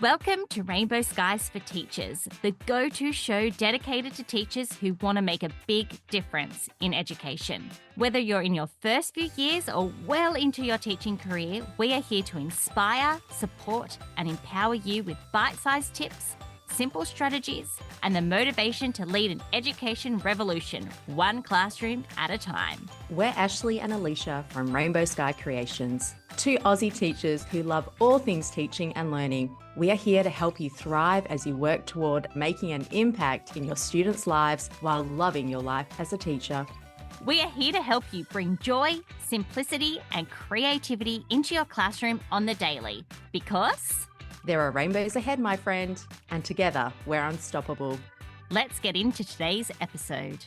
Welcome to Rainbow Skies for Teachers, the go-to show dedicated to teachers who want to make a big difference in education. Whether you're in your first few years or well into your teaching career, we are here to inspire, support, and empower you with bite-sized tips, simple strategies, and the motivation to lead an education revolution, one classroom at a time. We're Ashley and Alicia from Rainbow Sky Creations, two Aussie teachers who love all things teaching and learning. We are here to help you thrive as you work toward making an impact in your students' lives while loving your life as a teacher. We are here to help you bring joy, simplicity, and creativity into your classroom on the daily, because there are rainbows ahead, my friend, and together we're unstoppable. Let's get into today's episode.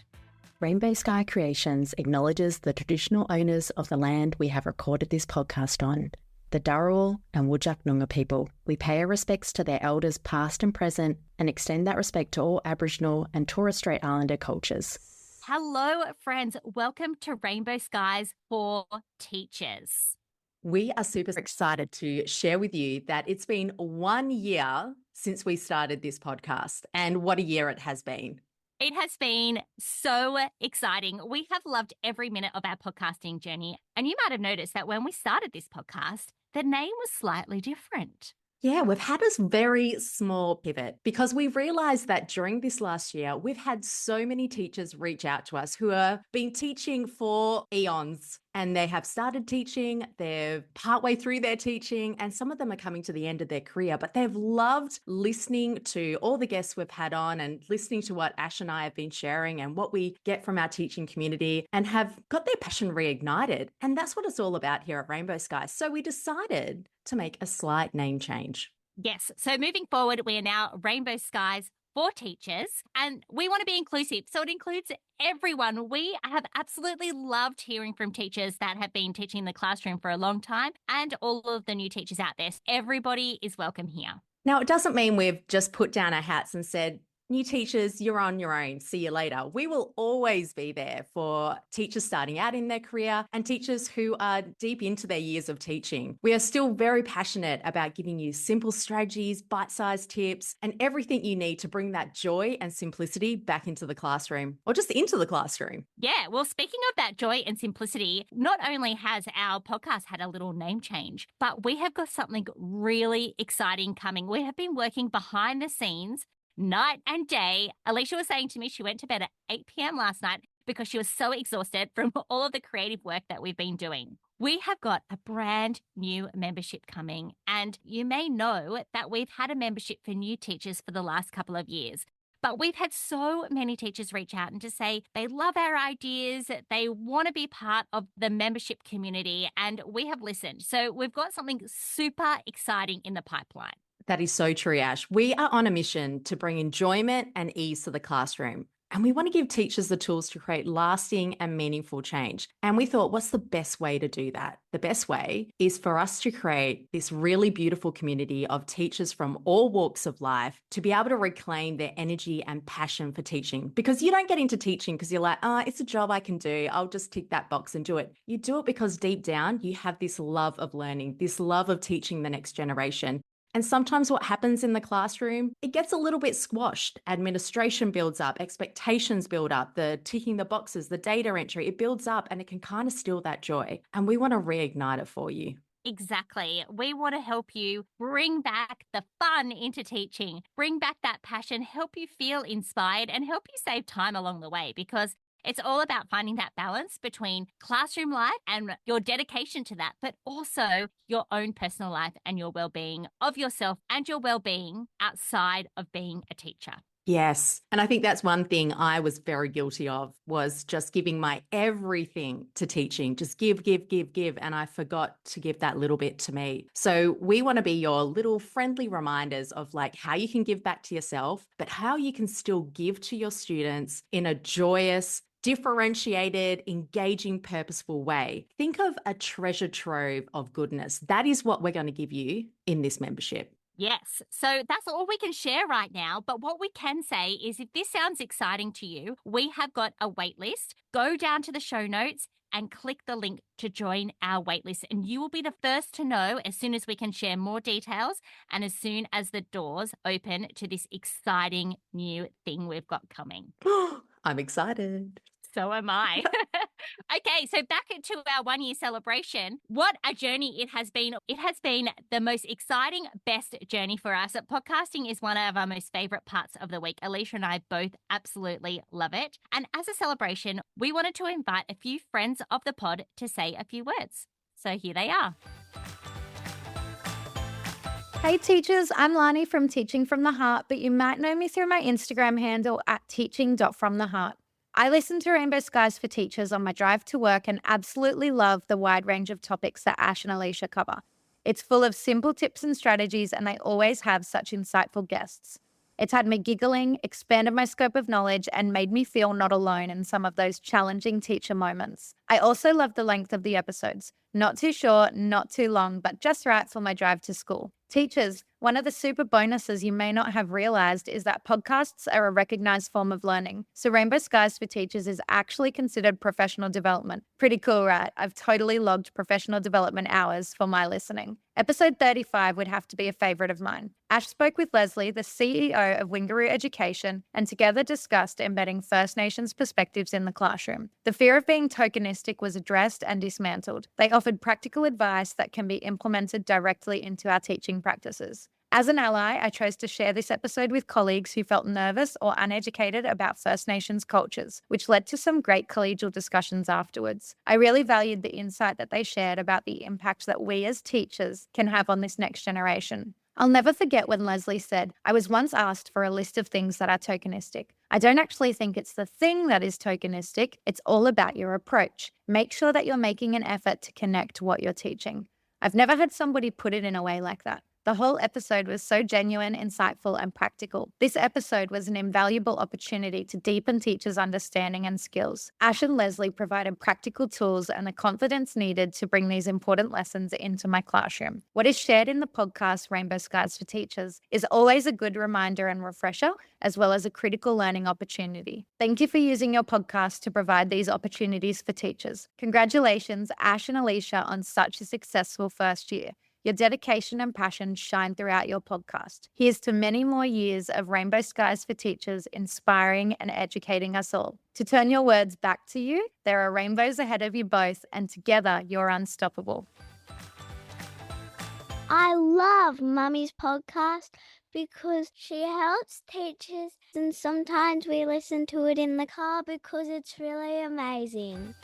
Rainbow Sky Creations acknowledges the traditional owners of the land we have recorded this podcast on, the Dharawal and Whadjuk Noongar people. We pay our respects to their elders past and present and extend that respect to all Aboriginal and Torres Strait Islander cultures. Hello, friends. Welcome to Rainbow Skies for Teachers. We are super excited to share with you that it's been 1 year since we started this podcast, and what a year it has been. It has been so exciting. We have loved every minute of our podcasting journey. And you might have noticed that when we started this podcast, the name was slightly different. Yeah, we've had this very small pivot because we've realized that during this last year, we've had so many teachers reach out to us who have been teaching for eons, and they have started teaching, they're partway through their teaching, and some of them are coming to the end of their career, but they've loved listening to all the guests we've had on and listening to what Ash and I have been sharing and what we get from our teaching community, and have got their passion reignited. And that's what it's all about here at Rainbow Skies. So we decided to make a slight name change. Yes. So moving forward, we are now Rainbow Skies for Teachers, and we want to be inclusive. So it includes everyone. We have absolutely loved hearing from teachers that have been teaching in the classroom for a long time, and all of the new teachers out there. Everybody is welcome here. Now, it doesn't mean we've just put down our hats and said, new teachers, you're on your own. See you later. We will always be there for teachers starting out in their career and teachers who are deep into their years of teaching. We are still very passionate about giving you simple strategies, bite-sized tips, and everything you need to bring that joy and simplicity back into the classroom, or just into the classroom. Yeah, well, speaking of that joy and simplicity, not only has our podcast had a little name change, but we have got something really exciting coming. We have been working behind the scenes night and day. Alicia was saying to me she went to bed at 8 p.m. last night because she was so exhausted from all of the creative work that we've been doing. We have got a brand new membership coming, and you may know that we've had a membership for new teachers for the last couple of years. But we've had so many teachers reach out and to say they love our ideas, they want to be part of the membership community, and we have listened. So we've got something super exciting in the pipeline. That is so true, Ash. We are on a mission to bring enjoyment and ease to the classroom. And we want to give teachers the tools to create lasting and meaningful change. And we thought, what's the best way to do that? The best way is for us to create this really beautiful community of teachers from all walks of life to be able to reclaim their energy and passion for teaching. Because you don't get into teaching because you're like, it's a job I can do. I'll just tick that box and do it. You do it because deep down, you have this love of learning, this love of teaching the next generation. And sometimes what happens in the classroom, it gets a little bit squashed. Administration builds up, expectations build up, the ticking the boxes, the data entry, it builds up and it can kind of steal that joy. And we want to reignite it for you. Exactly. We want to help you bring back the fun into teaching, bring back that passion, help you feel inspired, and help you save time along the way, because it's all about finding that balance between classroom life and your dedication to that, but also your own personal life and your well-being of yourself and your well-being outside of being a teacher. Yes. And I think that's one thing I was very guilty of, was just giving my everything to teaching, just give. And I forgot to give that little bit to me. So we want to be your little friendly reminders of like how you can give back to yourself, but how you can still give to your students in a joyous, differentiated, engaging, purposeful way. Think of a treasure trove of goodness. That is what we're going to give you in this membership. Yes. So that's all we can share right now. But what we can say is if this sounds exciting to you, we have got a wait list. Go down to the show notes and click the link to join our waitlist. And you will be the first to know as soon as we can share more details and as soon as the doors open to this exciting new thing we've got coming. I'm excited. So am I. Okay, so back to our 1 year celebration. What a journey it has been. It has been the most exciting, best journey for us. Podcasting is one of our most favorite parts of the week. Alicia and I both absolutely love it. And as a celebration, we wanted to invite a few friends of the pod to say a few words. So here they are. Hey teachers, I'm Lani from Teaching from the Heart, but you might know me through my Instagram handle at teaching.fromtheheart. I listen to Rainbow Skies for Teachers on my drive to work and absolutely love the wide range of topics that Ash and Alicia cover. It's full of simple tips and strategies, and they always have such insightful guests. It's had me giggling, expanded my scope of knowledge, and made me feel not alone in some of those challenging teacher moments. I also love the length of the episodes. Not too short, not too long, but just right for my drive to school. Teachers, one of the super bonuses you may not have realized is that podcasts are a recognized form of learning. So Rainbow Skies for Teachers is actually considered professional development. Pretty cool, right? I've totally logged professional development hours for my listening. Episode 35 would have to be a favorite of mine. Ash spoke with Leslie, the CEO of Wingaroo Education, and together discussed embedding First Nations perspectives in the classroom. The fear of being tokenistic was addressed and dismantled. They offered practical advice that can be implemented directly into our teaching practices. As an ally, I chose to share this episode with colleagues who felt nervous or uneducated about First Nations cultures, which led to some great collegial discussions afterwards. I really valued the insight that they shared about the impact that we as teachers can have on this next generation. I'll never forget when Leslie said, I was once asked for a list of things that are tokenistic. I don't actually think it's the thing that is tokenistic. It's all about your approach. Make sure that you're making an effort to connect what you're teaching. I've never had somebody put it in a way like that. The whole episode was so genuine, insightful, and practical. This episode was an invaluable opportunity to deepen teachers' understanding and skills. Ash and Leslie provided practical tools and the confidence needed to bring these important lessons into my classroom. What is shared in the podcast Rainbow Skies for Teachers is always a good reminder and refresher, as well as a critical learning opportunity. Thank you for using your podcast to provide these opportunities for teachers. Congratulations, Ash and Alicia, on such a successful first year. Your dedication and passion shine throughout your podcast. Here's to many more years of Rainbow Skies for Teachers, inspiring and educating us all. To turn your words back to you, there are rainbows ahead of you both, and together you're unstoppable. I love Mummy's podcast because she helps teachers, and sometimes we listen to it in the car because it's really amazing.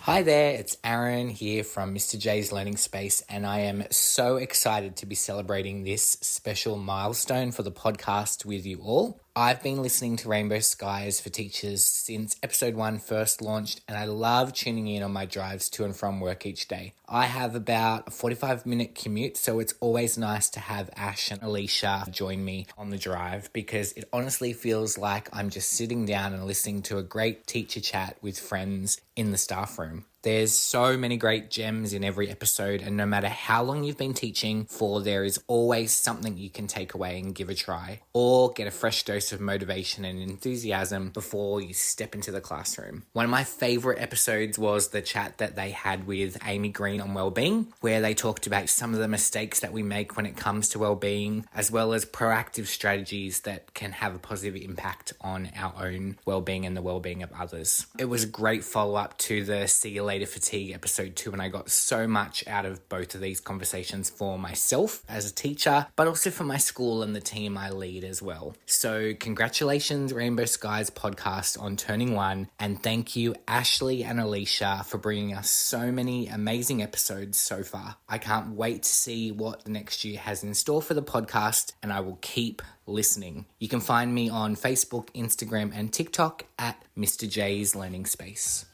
Hi there, it's Aaron here from Mr. J's Learning Space, and I am so excited to be celebrating this special milestone for the podcast with you all. I've been listening to Rainbow Skies for Teachers since episode 1 first launched, and I love tuning in on my drives to and from work each day. I have about a 45-minute commute, so it's always nice to have Ash and Alicia join me on the drive because it honestly feels like I'm just sitting down and listening to a great teacher chat with friends in the staff room. There's so many great gems in every episode, and no matter how long you've been teaching for, there is always something you can take away and give a try, or get a fresh dose of motivation and enthusiasm before you step into the classroom. One of my favorite episodes was the chat that they had with Amy Green on wellbeing, where they talked about some of the mistakes that we make when it comes to wellbeing, as well as proactive strategies that can have a positive impact on our own wellbeing and the wellbeing of others. It was a great follow-up to the See You Later Fatigue episode 2, and I got so much out of both of these conversations for myself as a teacher, but also for my school and the team I lead as well. So congratulations, Rainbow Skies podcast, on turning 1, and thank you Ashley and Alicia for bringing us so many amazing episodes so far. I can't wait to see what the next year has in store for the podcast, and I will keep listening. You can find me on Facebook, Instagram, and TikTok at Mr. J's Learning Space.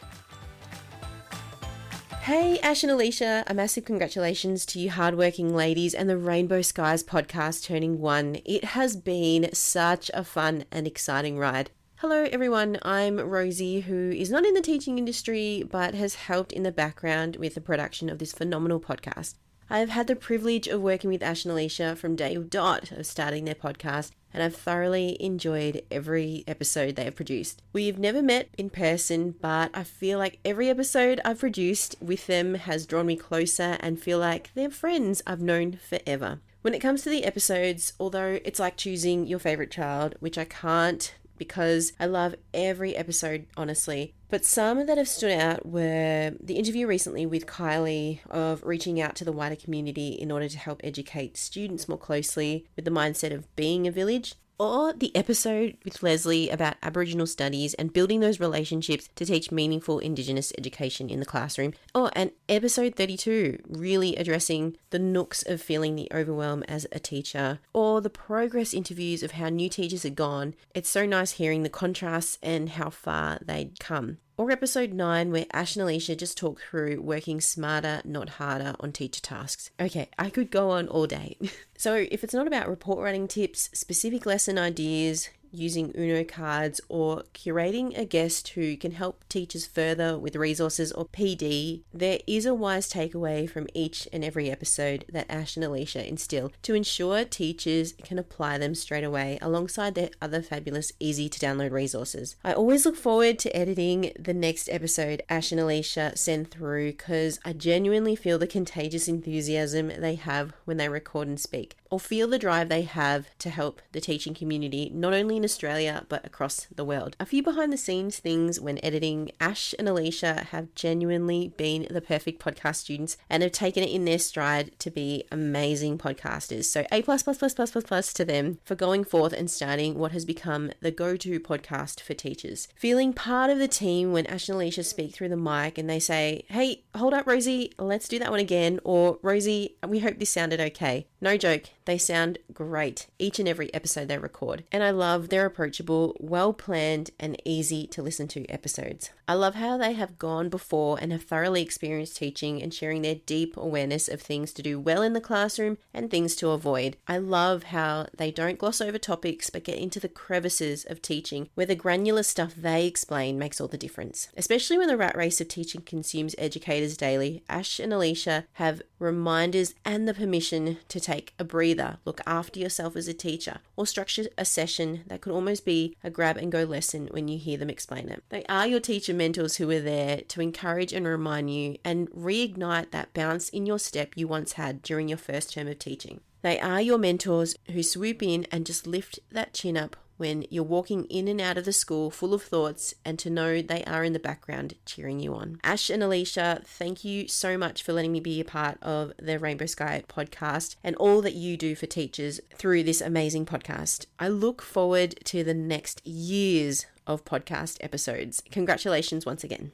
Hey, Ash and Alicia, a massive congratulations to you hardworking ladies and the Rainbow Skies podcast turning 1. It has been such a fun and exciting ride. Hello everyone, I'm Rosie, who is not in the teaching industry but has helped in the background with the production of this phenomenal podcast. I've had the privilege of working with Ash and Alicia from day dot of starting their podcast, and I've thoroughly enjoyed every episode they have produced. We've never met in person, but I feel like every episode I've produced with them has drawn me closer and feel like they're friends I've known forever. When it comes to the episodes, although it's like choosing your favorite child, which I can't because I love every episode, honestly. But some that have stood out were the interview recently with Kylie of reaching out to the wider community in order to help educate students more closely with the mindset of being a village, or the episode with Leslie about Aboriginal studies and building those relationships to teach meaningful Indigenous education in the classroom. Oh, and episode 32, really addressing the nooks of feeling the overwhelm as a teacher, or the progress interviews of how new teachers had gone. It's so nice hearing the contrasts and how far they'd come. Or episode 9, where Ash and Alicia just talk through working smarter, not harder on teacher tasks. Okay, I could go on all day. So if it's not about report writing tips, specific lesson ideas, using Uno cards, or curating a guest who can help teachers further with resources or PD, there is a wise takeaway from each and every episode that Ash and Alicia instill to ensure teachers can apply them straight away alongside their other fabulous easy to download resources. I always look forward to editing the next episode Ash and Alicia send through because I genuinely feel the contagious enthusiasm they have when they record and speak, or feel the drive they have to help the teaching community, not only in Australia but across the world. A few behind the scenes things when editing: Ash and Alicia have genuinely been the perfect podcast students and have taken it in their stride to be amazing podcasters. So A+++++ to them for going forth and starting what has become the go-to podcast for teachers. Feeling part of the team when Ash and Alicia speak through the mic and they say, "Hey, hold up Rosie, let's do that one again," or "Rosie, we hope this sounded okay." No joke, they sound great each and every episode they record. And I love their approachable, well-planned and easy to listen to episodes. I love how they have gone before and have thoroughly experienced teaching and sharing their deep awareness of things to do well in the classroom and things to avoid. I love how they don't gloss over topics but get into the crevices of teaching where the granular stuff they explain makes all the difference. Especially when the rat race of teaching consumes educators daily, Ash and Alicia have reminders and the permission to take a breather, look after yourself as a teacher, or structure a session that could almost be a grab and go lesson when you hear them explain it. They are your teacher mentors who are there to encourage and remind you and reignite that bounce in your step you once had during your first term of teaching. They are your mentors who swoop in and just lift that chin up when you're walking in and out of the school full of thoughts, and to know they are in the background cheering you on. Ash and Alicia, thank you so much for letting me be a part of the Rainbow Sky podcast and all that you do for teachers through this amazing podcast. I look forward to the next years of podcast episodes. Congratulations once again.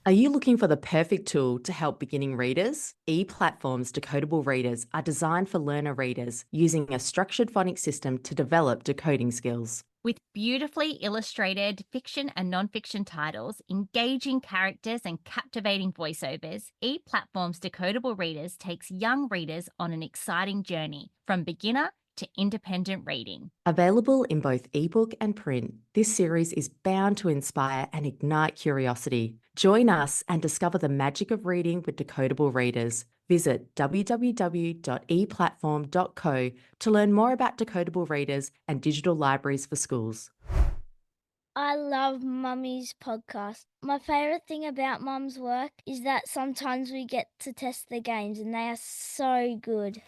Are you looking for the perfect tool to help beginning readers? ePlatform's decodable readers are designed for learner readers using a structured phonics system to develop decoding skills. With beautifully illustrated fiction and non-fiction titles, engaging characters and captivating voiceovers, ePlatform's decodable readers takes young readers on an exciting journey from beginner to independent reading. Available in both ebook and print, this series is bound to inspire and ignite curiosity. Join us and discover the magic of reading with decodable readers. Visit www.eplatform.co to learn more about decodable readers and digital libraries for schools. I love Mummy's podcast. My favourite thing about Mum's work is that sometimes we get to test the games and they are so good.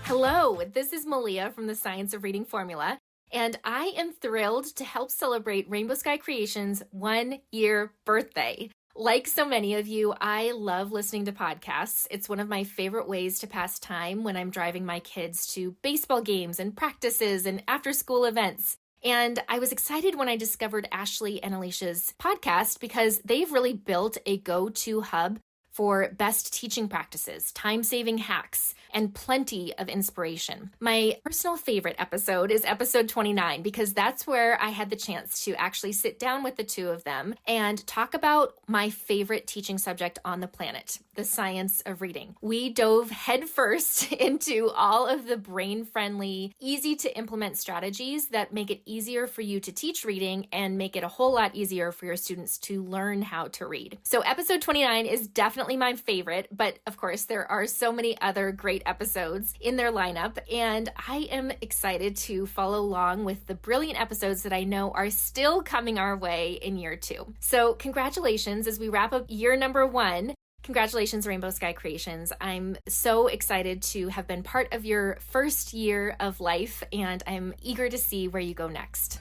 Hello, this is Malia from the Science of Reading Formula, and I am thrilled to help celebrate Rainbow Sky Creations' 1-year birthday. Like so many of you, I love listening to podcasts. It's one of my favorite ways to pass time when I'm driving my kids to baseball games and practices and after-school events. And I was excited when I discovered Ashley and Alicia's podcast because they've really built a go-to hub for best teaching practices, time-saving hacks, and plenty of inspiration. My personal favorite episode is episode 29 because that's where I had the chance to actually sit down with the two of them and talk about my favorite teaching subject on the planet, the science of reading. We dove headfirst into all of the brain-friendly, easy-to-implement strategies that make it easier for you to teach reading and make it a whole lot easier for your students to learn how to read. So episode 29 is definitely definitely my favorite, but of course, there are so many other great episodes in their lineup, and I am excited to follow along with the brilliant episodes that I know are still coming our way in year 2. So congratulations as we wrap up year number 1. Congratulations, Rainbow Sky Creations. I'm so excited to have been part of your first year of life, and I'm eager to see where you go next.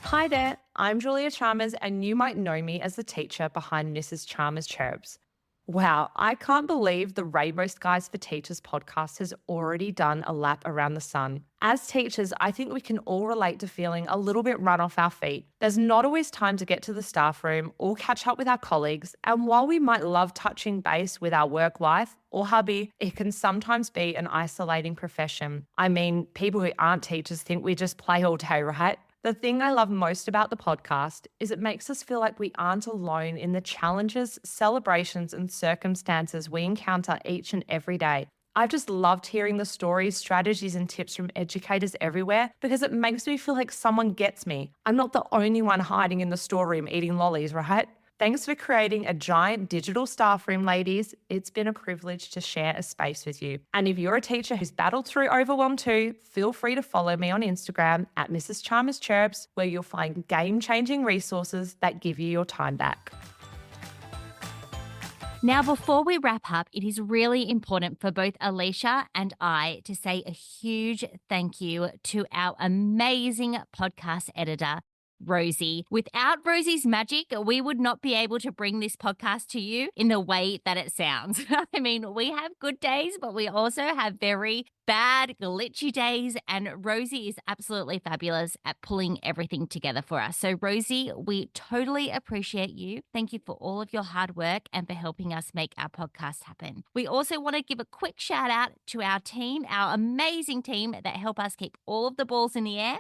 Hi there, I'm Julia Chalmers, and you might know me as the teacher behind Mrs. Chalmers Cherubs. Wow, I can't believe the Rainbow Skies for Teachers podcast has already done a lap around the sun. As teachers, I think we can all relate to feeling a little bit run off our feet. There's not always time to get to the staff room or catch up with our colleagues, and while we might love touching base with our work life or hubby, it can sometimes be an isolating profession. I mean, people who aren't teachers think we just play all day, right? The thing I love most about the podcast is it makes us feel like we aren't alone in the challenges, celebrations, and circumstances we encounter each and every day. I've just loved hearing the stories, strategies, and tips from educators everywhere because it makes me feel like someone gets me. I'm not the only one hiding in the storeroom eating lollies, right? Thanks for creating a giant digital staff room, ladies. It's been a privilege to share a space with you. And if you're a teacher who's battled through overwhelm too, feel free to follow me on Instagram at Mrs. Chalmers Cherubs, where you'll find game-changing resources that give you your time back. Now, before we wrap up, it is really important for both Alicia and I to say a huge thank you to our amazing podcast editor, Rosie. Without Rosie's magic, we would not be able to bring this podcast to you in the way that it sounds. I mean, we have good days, but we also have very bad, glitchy days, and Rosie is absolutely fabulous at pulling everything together for us. So, Rosie, we totally appreciate you. Thank you for all of your hard work and for helping us make our podcast happen. We also want to give a quick shout out to our team, our amazing team that help us keep all of the balls in the air.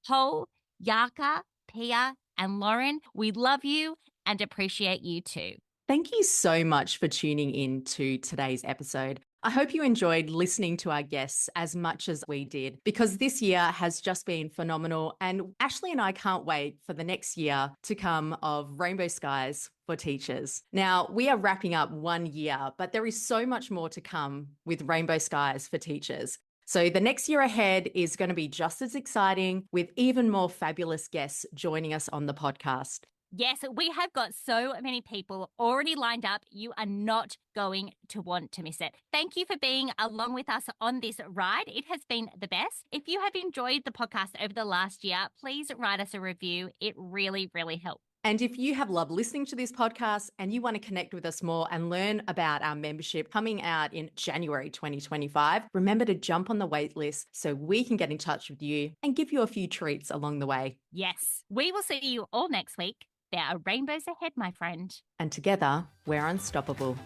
Ho, Yaka, Pia, and Lauren, we love you and appreciate you too. Thank you so much for tuning in to today's episode. I hope you enjoyed listening to our guests as much as we did, because this year has just been phenomenal. And Ashley and I can't wait for the next year to come of Rainbow Skies for Teachers. Now, we are wrapping up 1 year, but there is so much more to come with Rainbow Skies for Teachers. So the next year ahead is going to be just as exciting, with even more fabulous guests joining us on the podcast. Yes, we have got so many people already lined up. You are not going to want to miss it. Thank you for being along with us on this ride. It has been the best. If you have enjoyed the podcast over the last year, please write us a review. It really, really helps. And if you have loved listening to this podcast and you want to connect with us more and learn about our membership coming out in January 2025, remember to jump on the wait list so we can get in touch with you and give you a few treats along the way. Yes, we will see you all next week. There are rainbows ahead, my friend. And together, we're unstoppable.